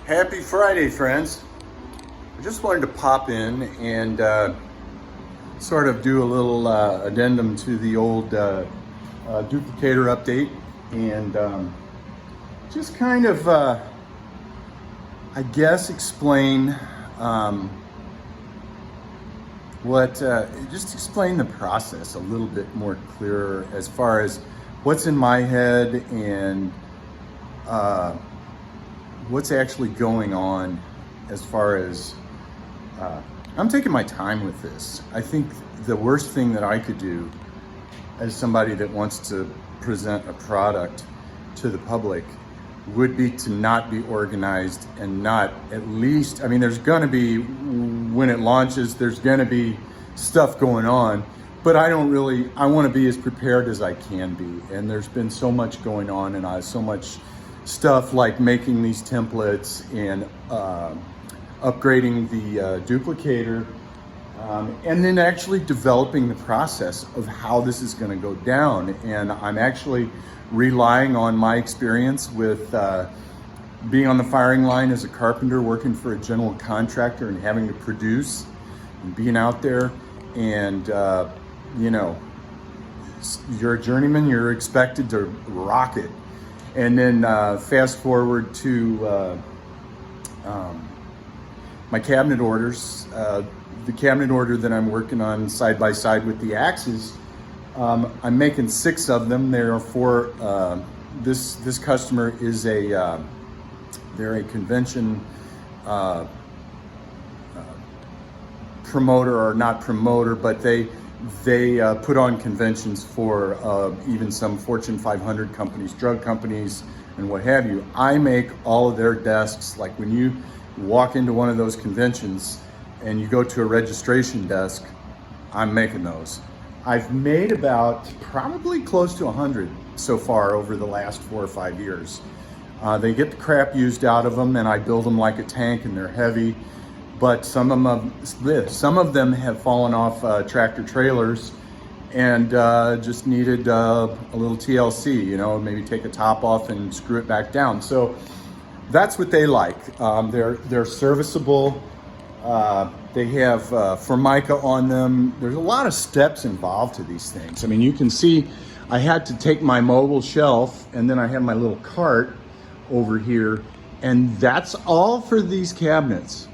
Happy Friday, friends. I just wanted to pop in and sort of do a little addendum to the old duplicator update and just kind of, I guess, explain just explain the process a little bit more clearer as far as what's in my head and what's actually going on as far as I'm taking my time with this. I think the worst thing that I could do as somebody that wants to present a product to the public would be to not be organized and not at least, I mean, there's gonna be, when it launches, there's gonna be stuff going on, but I wanna be as prepared as I can be. And there's been so much going on and so much stuff like making these templates and upgrading the duplicator, and then actually developing the process of how this is going to go down. And I'm actually relying on my experience with being on the firing line as a carpenter, working for a general contractor and having to produce and being out there. And you know, you're a journeyman, you're expected to rock it. And then fast forward to my cabinet orders. The cabinet order that I'm working on side by side with the axes, I'm making 6 of them. There are 4. This customer is they're a convention promoter, or not promoter, but they put on conventions for even some Fortune 500 companies, drug companies, and what have you. I make all of their desks. Like when you walk into one of those conventions and you go to a registration desk, I'm making those. I've made about probably close to 100 so far over the last 4 or 5 years. They get the crap used out of them, and I build them like a tank, and they're heavy. But some of them have fallen off tractor trailers and just needed a little TLC, you know, maybe take a top off and screw it back down. So that's what they like. They're serviceable. They have Formica on them. There's a lot of steps involved to these things. I mean, you can see I had to take my mobile shelf, and then I have my little cart over here, and that's all for these cabinets.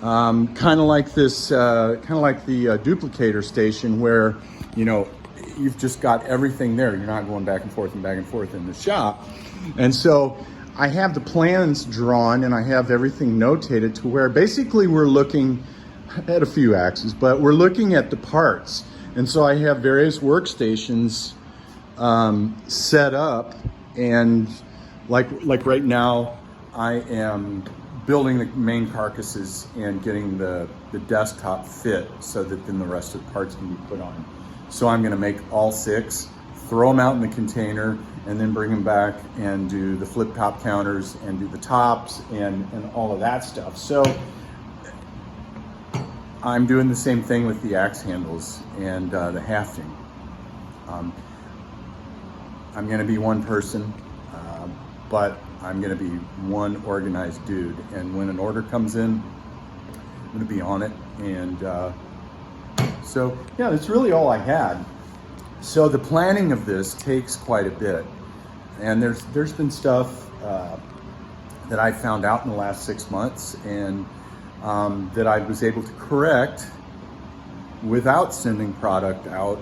Kind of like this, kind of like the duplicator station, where, you know, you've just got everything there. You're not going back and forth in the shop. And so I have the plans drawn and I have everything notated to where basically we're looking at a few axes, but we're looking at the parts. And so I have various workstations set up, and like right now I am building the main carcasses and getting the desktop fit so that then the rest of the parts can be put on. So I'm gonna make all 6, throw them out in the container, and then bring them back and do the flip top counters and do the tops and all of that stuff. So I'm doing the same thing with the axe handles and the hafting. I'm gonna be one person, but I'm gonna be one organized dude. And when an order comes in, I'm gonna be on it. And so yeah, that's really all I had. So the planning of this takes quite a bit. And there's been stuff that I found out in the last 6 months, and that I was able to correct without sending product out,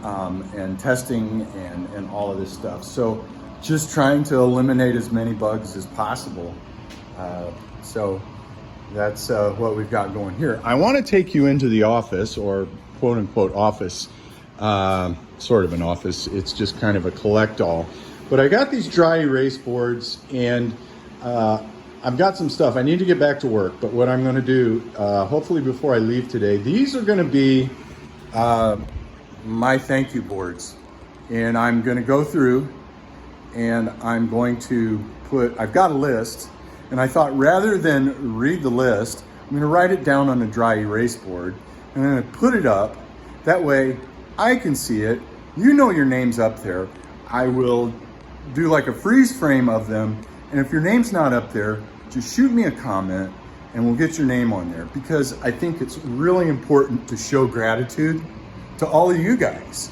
and testing and all of this stuff. So just trying to eliminate as many bugs as possible. So that's what we've got going here. I want to take you into the office, or quote unquote office, sort of an office. It's just kind of a collect-all. But I got these dry erase boards, and I've got some stuff. I need to get back to work, but what I'm going to do, hopefully before I leave today, these are going to be my thank you boards. And I'm going to go through and I'm going to I've got a list, and I thought rather than read the list, I'm going to write it down on a dry erase board, and I'm going to put it up. That way I can see it. You know your name's up there. I will do like a freeze frame of them, and if your name's not up there, just shoot me a comment and we'll get your name on there, because I think it's really important to show gratitude to all of you guys.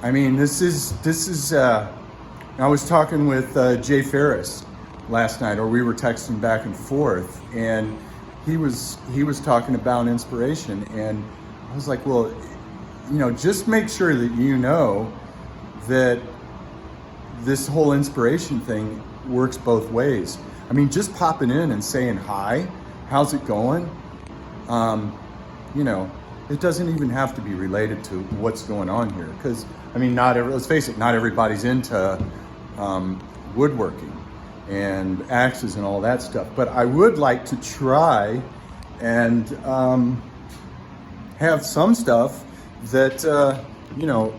I mean, this is I was talking with Jay Ferris last night, or we were texting back and forth, and he was talking about inspiration, and I was like, well, you know, just make sure that you know that this whole inspiration thing works both ways. I mean, just popping in and saying hi, how's it going? You know, it doesn't even have to be related to what's going on here, because I mean, let's face it, not everybody's into woodworking and axes and all that stuff. But I would like to try and have some stuff that you know,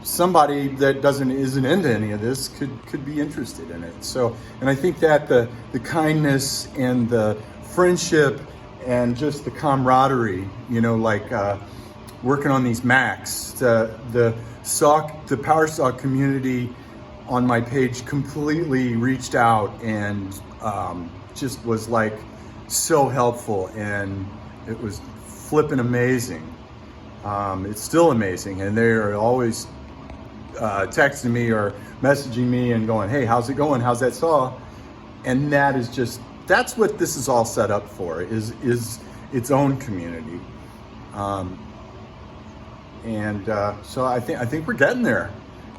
somebody that isn't into any of this could be interested in it. So, and I think that the kindness and the friendship and just the camaraderie, you know, like working on these Macs, the power saw community on my page completely reached out and just was like so helpful, and it was flipping amazing. It's still amazing, and they are always texting me or messaging me and going, hey, how's it going? How's that saw? And that's what this is all set up for, is its own community. So I think we're getting there.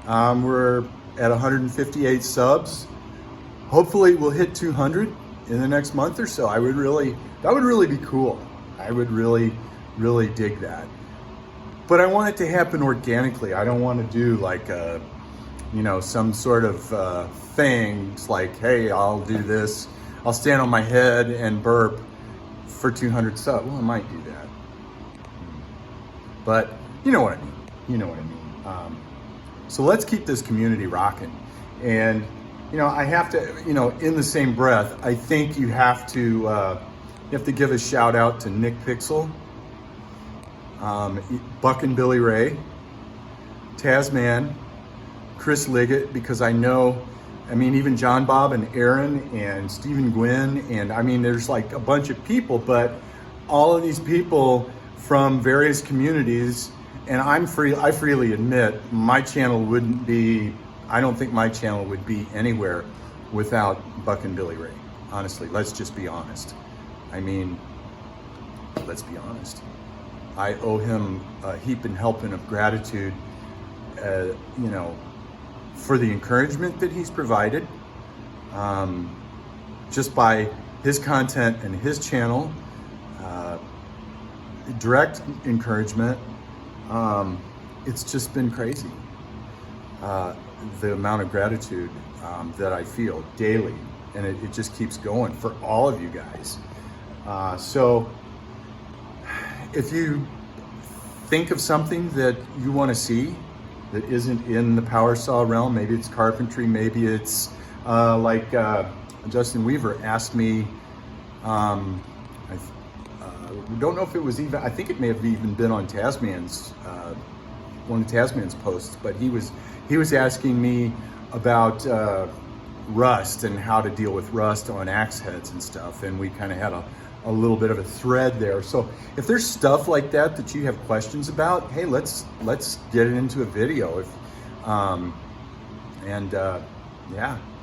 We're at 158 subs. Hopefully we'll hit 200 in the next month or so. That would really be cool. I would really dig that. But I want it to happen organically. I don't want to do like some sort of thing. It's like, hey, I'll do this. I'll stand on my head and burp for 200 subs. Well, I might do that. But you know what I mean. So let's keep this community rocking. And, you know, I have to, you know, in the same breath, I think you have to give a shout out to Nick Pixel, Buck and Billy Ray, Tasman, Chris Liggett, because I know, I mean, even John Bob and Aaron and Stephen Gwynn, and I mean, there's like a bunch of people, but all of these people from various communities, and I freely admit, my channel wouldn't be, I don't think my channel would be anywhere without Buck and Billy Ray. Honestly, let's just be honest. I mean, let's be honest. I owe him a heap and helping of gratitude, you know, for the encouragement that he's provided, just by his content and his channel, direct encouragement. It's just been crazy, the amount of gratitude that I feel daily, and it just keeps going for all of you guys. So if you think of something that you want to see that isn't in the power saw realm, maybe it's carpentry, maybe it's like Justin Weaver asked me, I don't know if it was even, I think it may have even been on Tasman's, one of Tasman's posts, but he was asking me about rust and how to deal with rust on axe heads and stuff, and we kind of had a little bit of a thread there. So if there's stuff like that you have questions about, hey, let's get it into a video. Yeah,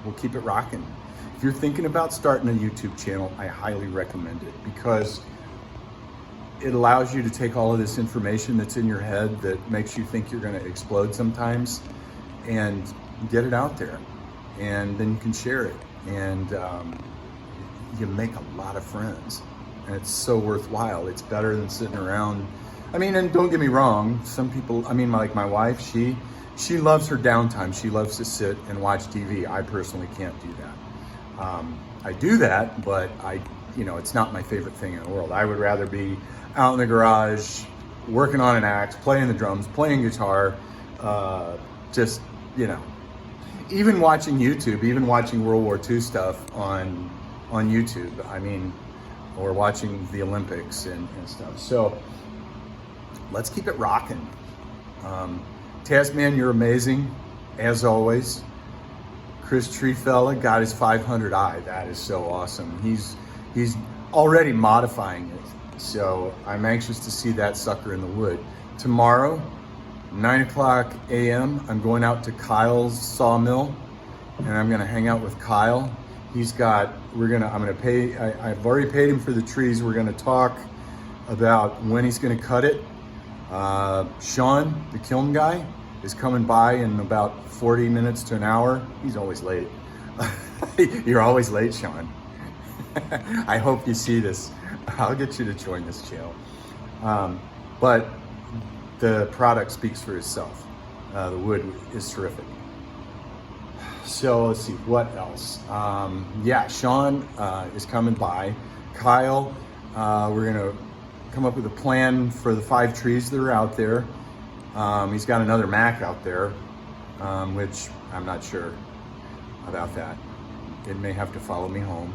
we'll keep it rocking. If you're thinking about starting a YouTube channel, I highly recommend it, because it allows you to take all of this information that's in your head that makes you think you're going to explode sometimes, and get it out there, and then you can share it, and you make a lot of friends, and it's so worthwhile. It's better than sitting around. I mean, and don't get me wrong, some people, I mean, like my wife, she loves her downtime. She loves to sit and watch TV. I personally can't do that. I do that, but it's not my favorite thing in the world. I would rather be out in the garage, working on an axe, playing the drums, playing guitar, just, even watching YouTube, even watching World War II stuff on YouTube, I mean, or watching the Olympics and stuff. So let's keep it rocking. Tasman, you're amazing, as always. Chris Treefella got his 500i. That is so awesome. He's already modifying it. So I'm anxious to see that sucker in the wood. Tomorrow, 9 o'clock a.m., I'm going out to Kyle's sawmill, and I'm gonna hang out with Kyle. I've already paid him for the trees. We're gonna talk about when he's gonna cut it. Sean, the kiln guy, is coming by in about 40 minutes to an hour. He's always late. You're always late, Sean. I hope you see this. I'll get you to join this channel. But the product speaks for itself. The wood is terrific. So let's see, what else? Yeah, Sean is coming by. Kyle, we're gonna come up with a plan for the 5 trees that are out there. He's got another Mac out there, which I'm not sure about that. It may have to follow me home.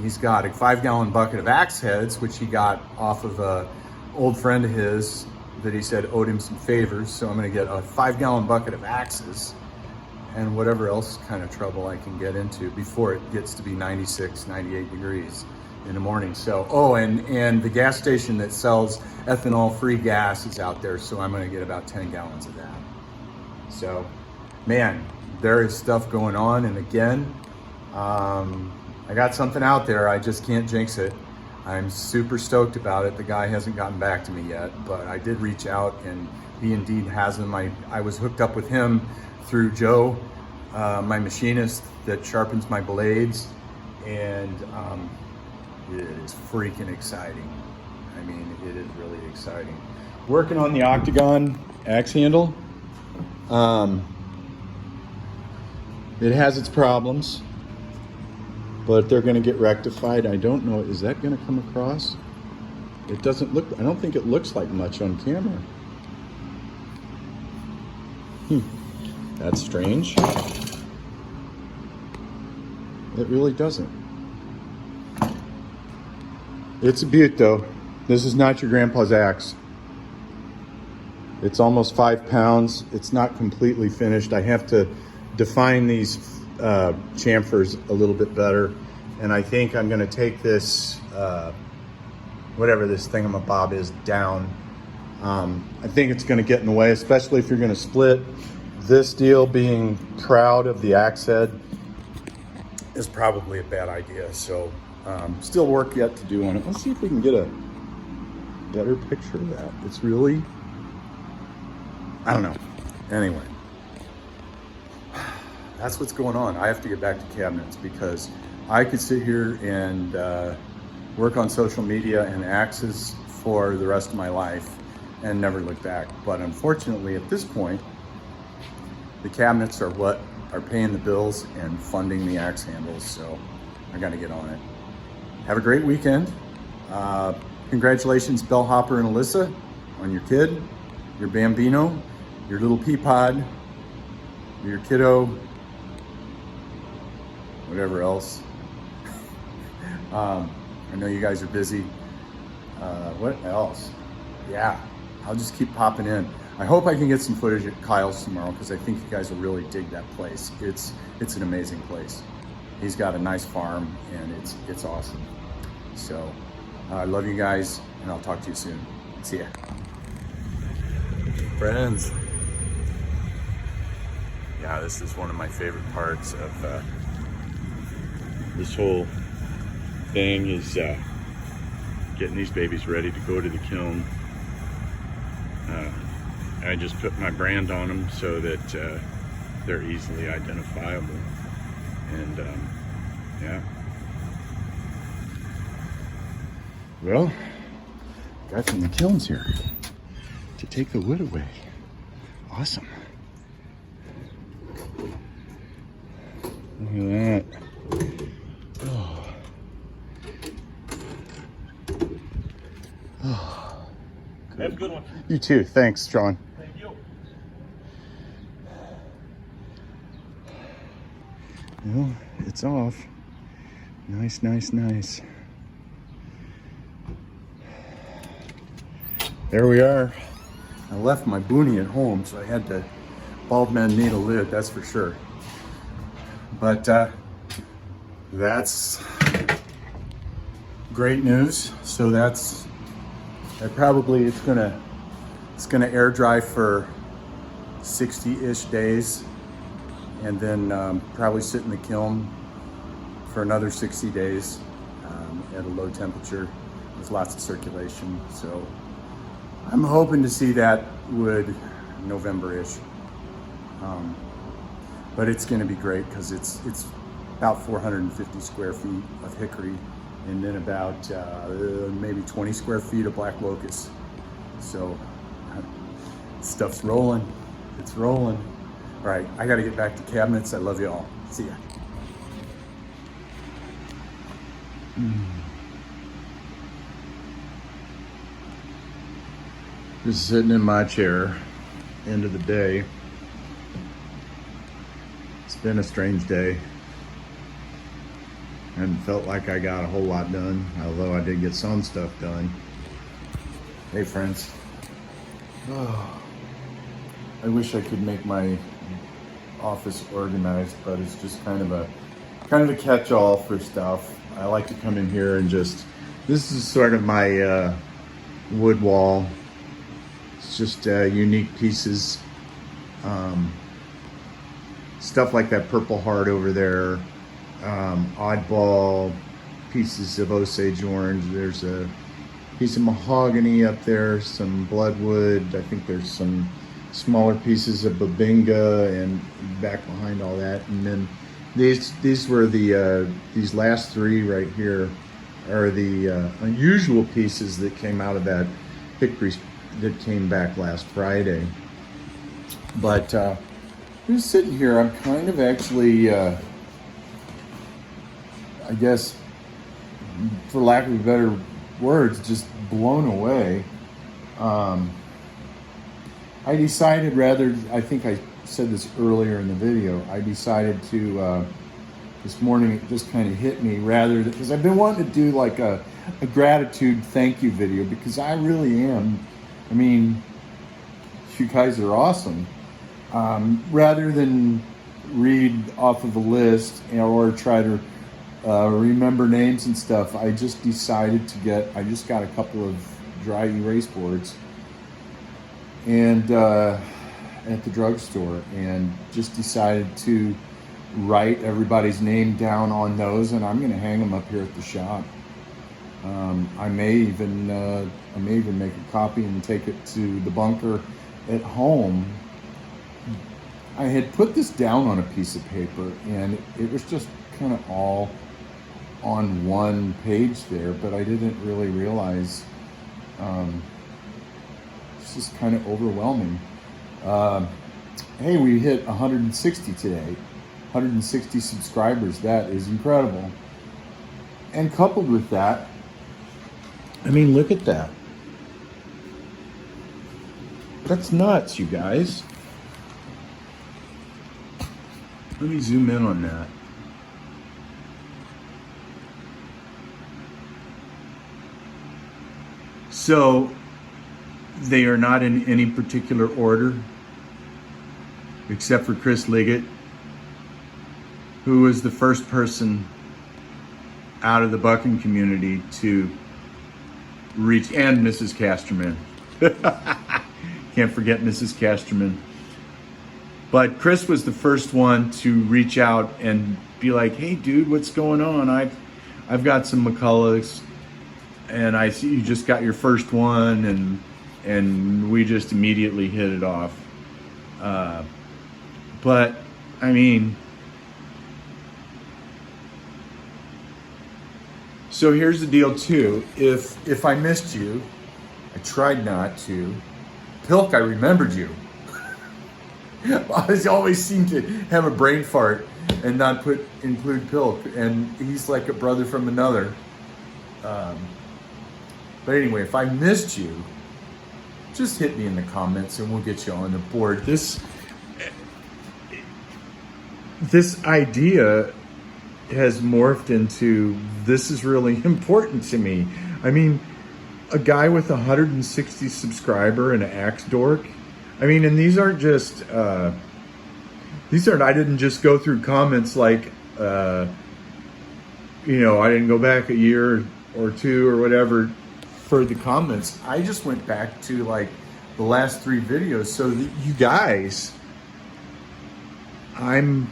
He's got a 5-gallon bucket of axe heads, which he got off of a old friend of his that he said owed him some favors. So I'm gonna get a 5-gallon bucket of axes and whatever else kind of trouble I can get into before it gets to be 96, 98 degrees in the morning. So, oh, and the gas station that sells ethanol-free gas is out there, so I'm gonna get about 10 gallons of that. So, man, there is stuff going on, and again, I got something out there, I just can't jinx it. I'm super stoked about it. The guy hasn't gotten back to me yet, but I did reach out, and he indeed has them. I was hooked up with him through Joe, my machinist that sharpens my blades, and it is freaking exciting. I mean, it is really exciting. Working on the octagon axe handle. It has its problems, but they're gonna get rectified. I don't know, is that gonna come across? It doesn't look, I don't think it looks like much on camera. That's strange. It really doesn't. It's a beaut though. This is not your grandpa's axe. It's almost 5 pounds. It's not completely finished. I have to define these chamfers a little bit better. And I think I'm gonna take this, whatever this thingamabob is, down. I think it's gonna get in the way, especially if you're gonna split. This deal, being proud of the axe head, is probably a bad idea. So still work yet to do on it. Let's see if we can get a better picture of that. It's really, I don't know. Anyway, that's what's going on. I have to get back to cabinets because I could sit here and work on social media and axes for the rest of my life and never look back. But unfortunately, at this point, the cabinets are what are paying the bills and funding the axe handles, so I gotta get on it. Have a great weekend. Congratulations, Bellhopper and Alyssa, on your kid, your Bambino, your little Peapod, your kiddo, whatever else. I know you guys are busy. What else? Yeah, I'll just keep popping in. I hope I can get some footage at Kyle's tomorrow because I think you guys will really dig that place. It's an amazing place. He's got a nice farm and it's awesome. So I love you guys and I'll talk to you soon. See ya. Friends. Yeah, this is one of my favorite parts of this whole thing is getting these babies ready to go to the kiln. I just put my brand on them so that they're easily identifiable. And yeah. Well, guy from the kiln's here to take the wood away. Awesome. Look at that. Oh. Oh. Have a good one. You too. Thanks, John. Thank you. Well, it's off. Nice, nice, nice. There we are. I left my boonie at home, so I had to Bald men need a lid, that's for sure. But that's great news. So that's probably it's gonna air dry for 60-ish days, and then probably sit in the kiln for another 60 days at a low temperature with lots of circulation. So I'm hoping to see that wood November-ish. But it's going to be great because it's about 450 square feet of hickory, and then about maybe 20 square feet of black locust. So stuff's rolling. It's rolling. All right, I got to get back to cabinets. I love you all. See ya. Just sitting in my chair, end of the day. It's been a strange day. And felt like I got a whole lot done, although I did get some stuff done. Hey friends. Oh, I wish I could make my office organized, but it's just kind of a catch-all for stuff. I like to come in here and this is sort of my wood wall. It's just unique pieces. Stuff like that Purple Heart over there. Oddball pieces of Osage orange. There's a piece of mahogany up there, some bloodwood. I think there's some smaller pieces of babinga, and back behind all that. And then these were these last three right here are the unusual pieces that came out of that hickory that came back last Friday. But just sitting here, I'm kind of actually, I guess, for lack of better words, just blown away. I decided I think I said this earlier in the video, I decided to, this morning it just kind of hit me, because I've been wanting to do like a gratitude thank you video, because I really am. I mean, you guys are awesome. Rather than read off of a list or try to remember names and stuff, I just decided I just got a couple of dry erase boards and at the drugstore, and just decided to write everybody's name down on those, and I'm going to hang them up here at the shop. I may even make a copy and take it to the bunker at home. I had put this down on a piece of paper, and it was just kind of all on one page there, but I didn't really realize it's just kind of overwhelming. Hey, we hit 160 today, 160 subscribers. That is incredible. And coupled with that, I mean, look at that. That's nuts, you guys. Let me zoom in on that. So they are not in any particular order, except for Chris Liggett, who was the first person out of the bucking community to reach, and Mrs. Casterman. Can't forget Mrs. Casterman. But Chris was the first one to reach out and be like, "Hey, dude, what's going on? I've got some McCullochs, and I see you just got your first one," and we just immediately hit it off. But I mean, so here's the deal too. If I missed you, I tried not to. Pilk, I remembered you. I always seem to have a brain fart and not include Pilk, and he's like a brother from another. But anyway, if I missed you, just hit me in the comments and we'll get you on the board. This idea has morphed into, this is really important to me. I mean, a guy with 160 subscriber and an axe dork. I mean, and these aren't just these aren't, I didn't just go through comments like, you know, I didn't go back a year or two or whatever for the comments. I just went back to like the last 3 videos so that you guys, I'm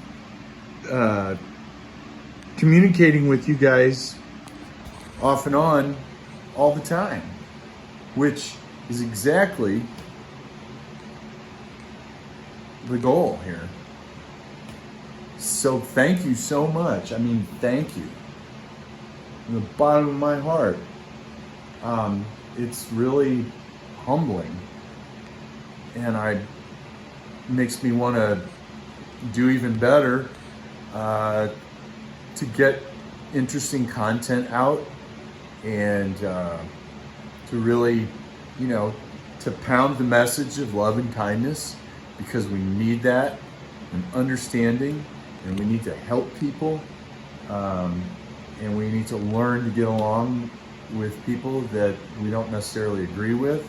communicating with you guys off and on all the time, which is exactly the goal here. So thank you so much. I mean, thank you. From the bottom of my heart. It's really humbling, and makes me want to do even better to get interesting content out, and to really, you know, to pound the message of love and kindness, because we need that, and understanding, and we need to help people, and we need to learn to get along with people that we don't necessarily agree with.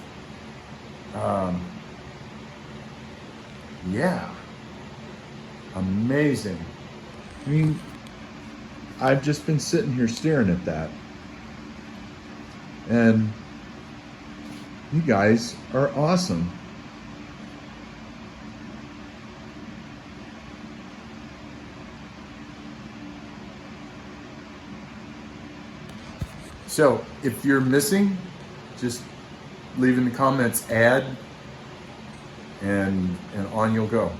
Yeah, amazing. I mean, I've just been sitting here staring at that, and you guys are awesome. So if you're missing, just leave in the comments "add," and on you'll go.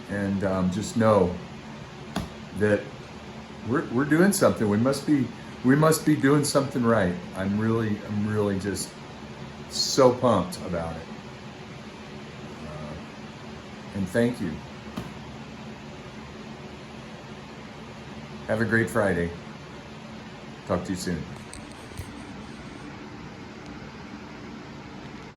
And just know that we're doing something. We must be doing something right. I'm really just so pumped about it. And thank you. Have a great Friday. Talk to you soon.